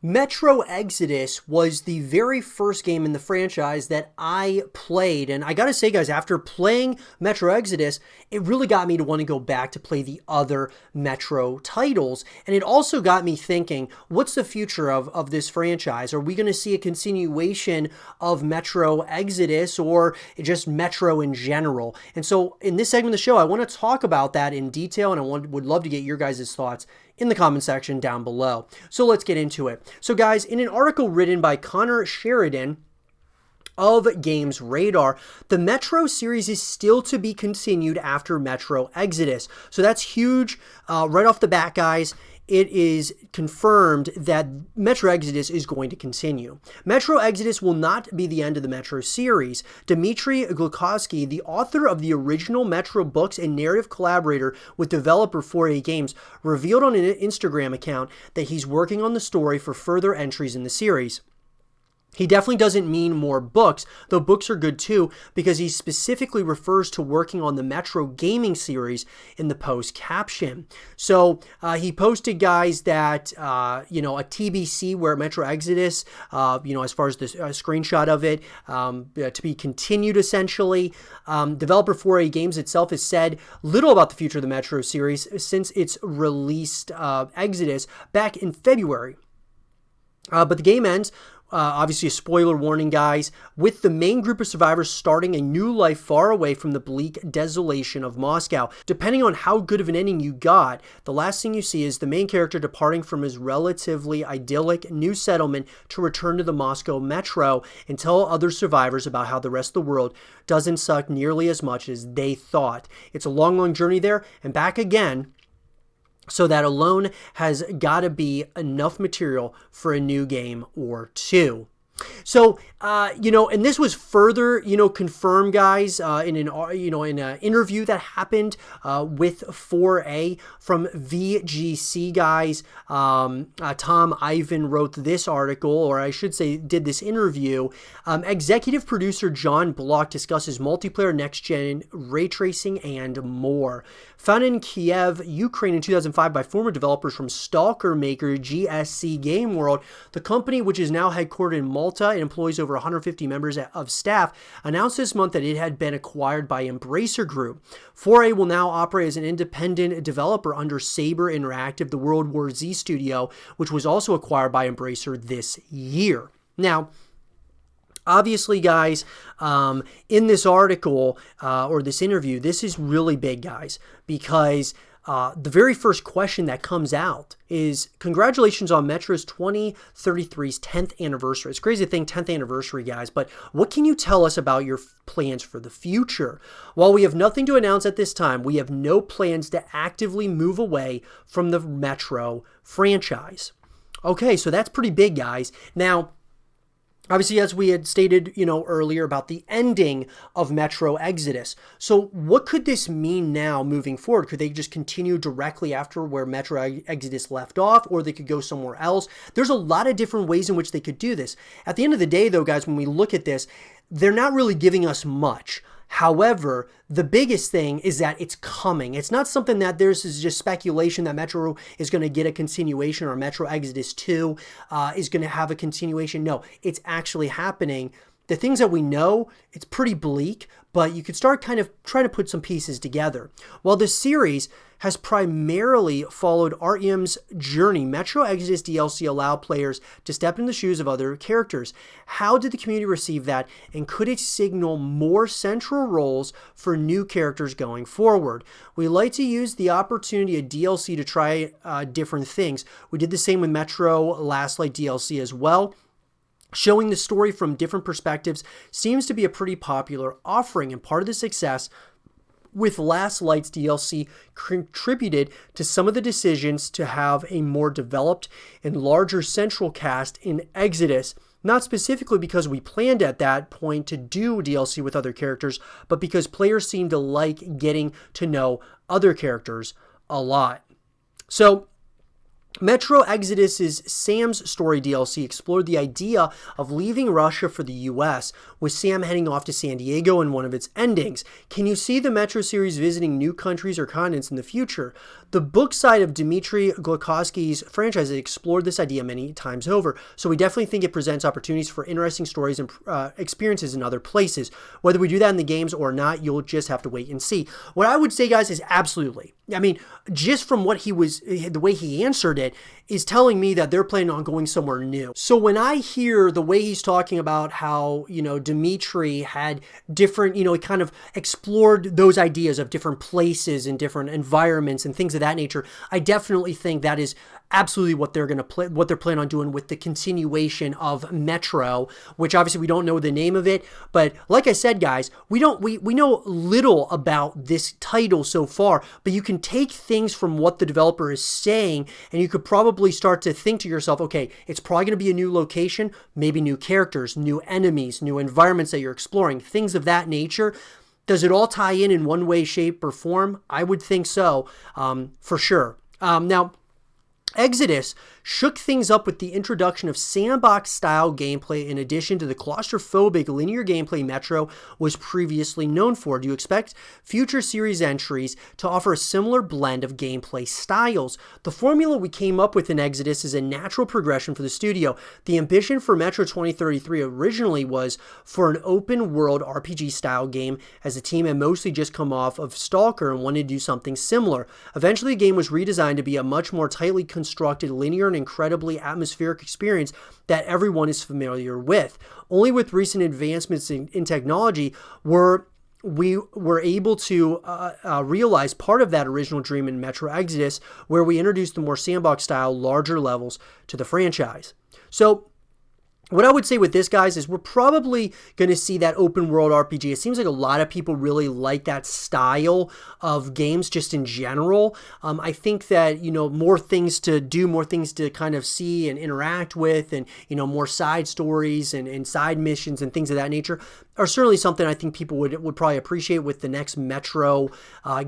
Metro Exodus was the very first game in the franchise that I played, and I gotta say, guys, after playing Metro Exodus, it really got me to want to go back to play the other Metro titles, and it also got me thinking, what's the future of this franchise? Are we going to see a continuation of Metro Exodus or just Metro in general? And so in this segment of the show, I want to talk about that in detail, and would love to get your guys' thoughts in the comment section down below. So let's get into it. So guys, in an article written by Connor Sheridan of Games Radar, the Metro series is still to be continued after Metro Exodus. So that's huge right off the bat, guys. It is confirmed that Metro Exodus is going to continue. Metro Exodus will not be the end of the Metro series. Dmitry Glukhovsky, the author of the original Metro books and narrative collaborator with developer 4A Games, revealed on an Instagram account that he's working on the story for further entries in the series. He definitely doesn't mean more books, though books are good too, because he specifically refers to working on the Metro gaming series in the post caption. So he posted, guys, that, a TBC where Metro Exodus, as far as the screenshot of it, to be continued essentially. Developer 4A Games itself has said little about the future of the Metro series since its released Exodus back in February. But the game ends, obviously a spoiler warning, guys, with the main group of survivors starting a new life far away from the bleak desolation of Moscow. Depending on how good of an ending you got, the last thing you see is the main character departing from his relatively idyllic new settlement to return to the Moscow metro and tell other survivors about how the rest of the world doesn't suck nearly as much as they thought. It's a long, long journey there and back again. So that alone has got to be enough material for a new game or two. So, and this was further, confirmed, guys, in an interview that happened with 4A from VGC, guys. Tom Ivan wrote this article, or I should say did this interview. Executive producer John Block discusses multiplayer, next-gen, ray tracing, and more. Founded in Kiev, Ukraine in 2005 by former developers from Stalker maker GSC Game World, the company, which is now headquartered in Malta and employs over 150 members of staff, announced this month that it had been acquired by Embracer Group. 4A will now operate as an independent developer under Saber Interactive, the World War Z studio, which was also acquired by Embracer this year. Now, obviously, guys, in this article or this interview, this is really big, guys, because the very first question that comes out is, congratulations on Metro's 2033's 10th anniversary. It's crazy to think 10th anniversary, guys, but what can you tell us about your plans for the future? While we have nothing to announce at this time, we have no plans to actively move away from the Metro franchise. Okay, so that's pretty big, guys. Now, obviously, as we had stated, earlier about the ending of Metro Exodus. So what could this mean now moving forward? Could they just continue directly after where Metro Exodus left off, or they could go somewhere else? There's a lot of different ways in which they could do this. At the end of the day, though, guys, when we look at this, they're not really giving us much. However, the biggest thing is that it's coming. It's not something that there's just speculation that Metro is going to get a continuation or Metro Exodus 2 is going to have a continuation. No, it's actually happening. The things that we know, it's pretty bleak, but you could start kind of trying to put some pieces together. While the series has primarily followed REM's journey, Metro Exodus DLC allowed players to step in the shoes of other characters. How did the community receive that, and could it signal more central roles for new characters going forward? We like to use the opportunity of DLC to try different things. We did the same with Metro Last Light DLC as well. Showing the story from different perspectives seems to be a pretty popular offering, and part of the success with Last Light's DLC contributed to some of the decisions to have a more developed and larger central cast in Exodus. Not specifically because we planned at that point to do DLC with other characters, but because players seem to like getting to know other characters a lot. So, Metro Exodus's Sam's Story DLC explored the idea of leaving Russia for the US, with Sam heading off to San Diego in one of its endings. Can you see the Metro series visiting new countries or continents in the future? The book side of Dmitry Glukhovsky's franchise has explored this idea many times over, so we definitely think it presents opportunities for interesting stories and experiences in other places. Whether we do that in the games or not, you'll just have to wait and see. What I would say, guys, is absolutely. I mean, just from what the way he answered it, is telling me that they're planning on going somewhere new. So when I hear the way he's talking about how, Dmitry had different, he kind of explored those ideas of different places and different environments and things of that nature, I definitely think that is absolutely what they're going to what they're planning on doing with the continuation of Metro, which obviously we don't know the name of it, but like I said, guys, we know little about this title so far, but you can take things from what the developer is saying and you could probably start to think to yourself, okay, it's probably going to be a new location, maybe new characters, new enemies, new environments that you're exploring, things of that nature. Does it all tie in one way, shape, or form? I would think so, for sure. Now, Exodus shook things up with the introduction of sandbox-style gameplay in addition to the claustrophobic linear gameplay Metro was previously known for. Do you expect future series entries to offer a similar blend of gameplay styles? The formula we came up with in Exodus is a natural progression for the studio. The ambition for Metro 2033 originally was for an open-world RPG-style game, as the team had mostly just come off of Stalker and wanted to do something similar. Eventually, the game was redesigned to be a much more tightly constructed, linear, and incredibly atmospheric experience that everyone is familiar with. Only with recent advancements in technology we were able to realize part of that original dream in Metro Exodus, where we introduced the more sandbox-style, larger levels to the franchise. So, what I would say with this, guys, is we're probably going to see that open world RPG. It seems like a lot of people really like that style of games just in general. I think that, more things to do, more things to kind of see and interact with, and, more side stories and side missions and things of that nature are certainly something I think people would probably appreciate with the next Metro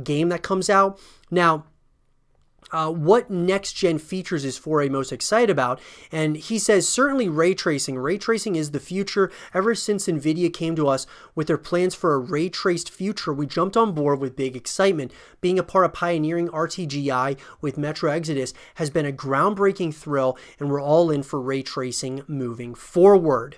game that comes out. Now, what next-gen features is 4A most excited about? And he says, certainly ray tracing. Ray tracing is the future. Ever since NVIDIA came to us with their plans for a ray-traced future, we jumped on board with big excitement. Being a part of pioneering RTGI with Metro Exodus has been a groundbreaking thrill, and we're all in for ray tracing moving forward.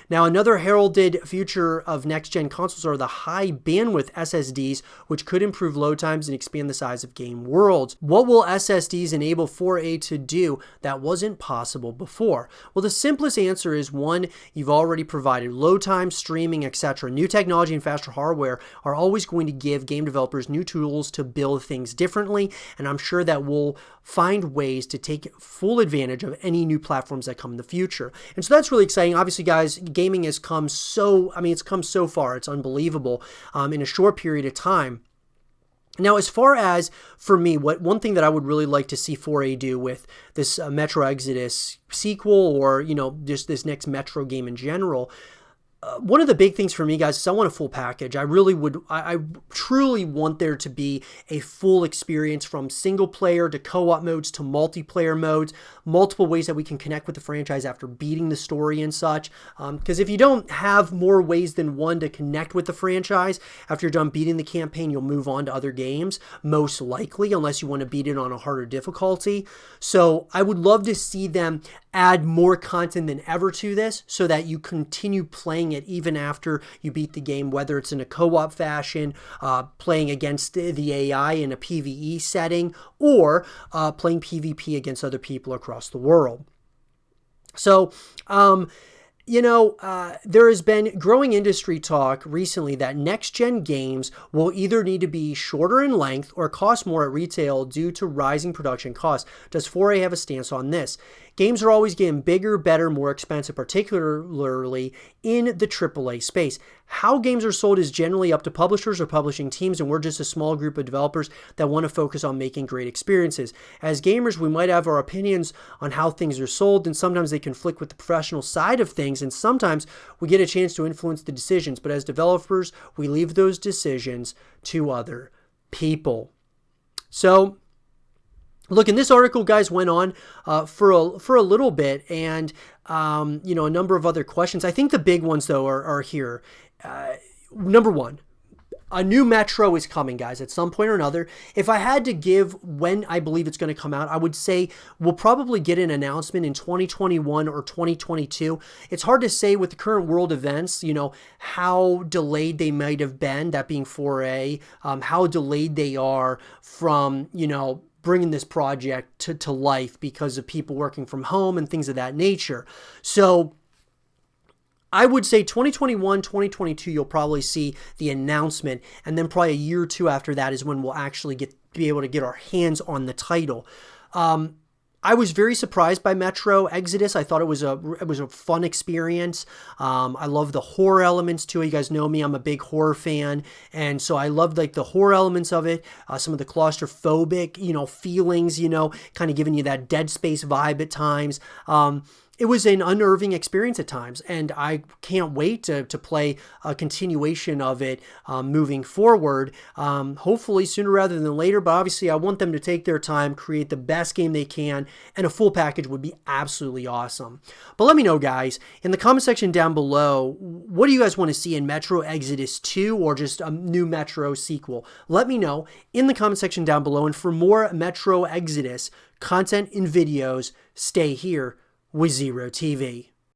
Now, another heralded future of next-gen consoles are the high-bandwidth SSDs, which could improve load times and expand the size of game worlds. What will SSDs enable 4A to do that wasn't possible before? Well, the simplest answer is one, you've already provided load time, streaming, etc. New technology and faster hardware are always going to give game developers new tools to build things differently, and I'm sure that we'll find ways to take full advantage of any new platforms that come in the future. And so that's really exciting. Obviously, guys, gaming has come it's come so far. It's unbelievable in a short period of time. Now, as far as, for me, one thing that I would really like to see 4A do with this Metro Exodus sequel, or, just this next Metro game in general, one of the big things for me, guys, is I want a full package. I truly want there to be a full experience, from single player to co-op modes to multiplayer modes, multiple ways that we can connect with the franchise after beating the story and such. Because if you don't have more ways than one to connect with the franchise after you're done beating the campaign, you'll move on to other games, most likely, unless you want to beat it on a harder difficulty. So I would love to see them add more content than ever to this, so that you continue playing it even after you beat the game, whether it's in a co-op fashion, playing against the AI in a PvE setting, or playing PvP against other people across the world. So, there has been growing industry talk recently that next-gen games will either need to be shorter in length or cost more at retail due to rising production costs. Does 4A have a stance on this? Games are always getting bigger, better, more expensive, particularly in the AAA space. How games are sold is generally up to publishers or publishing teams, and we're just a small group of developers that want to focus on making great experiences. As gamers, we might have our opinions on how things are sold, and sometimes they conflict with the professional side of things, and sometimes we get a chance to influence the decisions. But as developers, we leave those decisions to other people. So, Look, and this article, guys, went on for a little bit, and you know, a number of other questions. I think the big ones though are here. Number one, a new Metro is coming, guys, at some point or another. If I had to give when I believe it's going to come out, I would say we'll probably get an announcement in 2021 or 2022. It's hard to say with the current world events, you know, how delayed they might have been, that being 4A, how delayed they are from, you know, bringing this project to life because of people working from home and things of that nature. So I would say 2021, 2022, you'll probably see the announcement, and then probably a year or two after that is when we'll actually be able to get our hands on the title. I was very surprised by Metro Exodus. I thought it was a fun experience. I love the horror elements to it. You guys know me; I'm a big horror fan, and so I loved like the horror elements of it. Some of the claustrophobic, you know, feelings, you know, kind of giving you that Dead Space vibe at times. It was an unnerving experience at times, and I can't wait to play a continuation of it moving forward, hopefully sooner rather than later, but obviously I want them to take their time, create the best game they can, and a full package would be absolutely awesome. But let me know, guys, in the comment section down below, what do you guys want to see in Metro Exodus 2 or just a new Metro sequel? Let me know in the comment section down below, and for more Metro Exodus content and videos, stay here with Zero TV.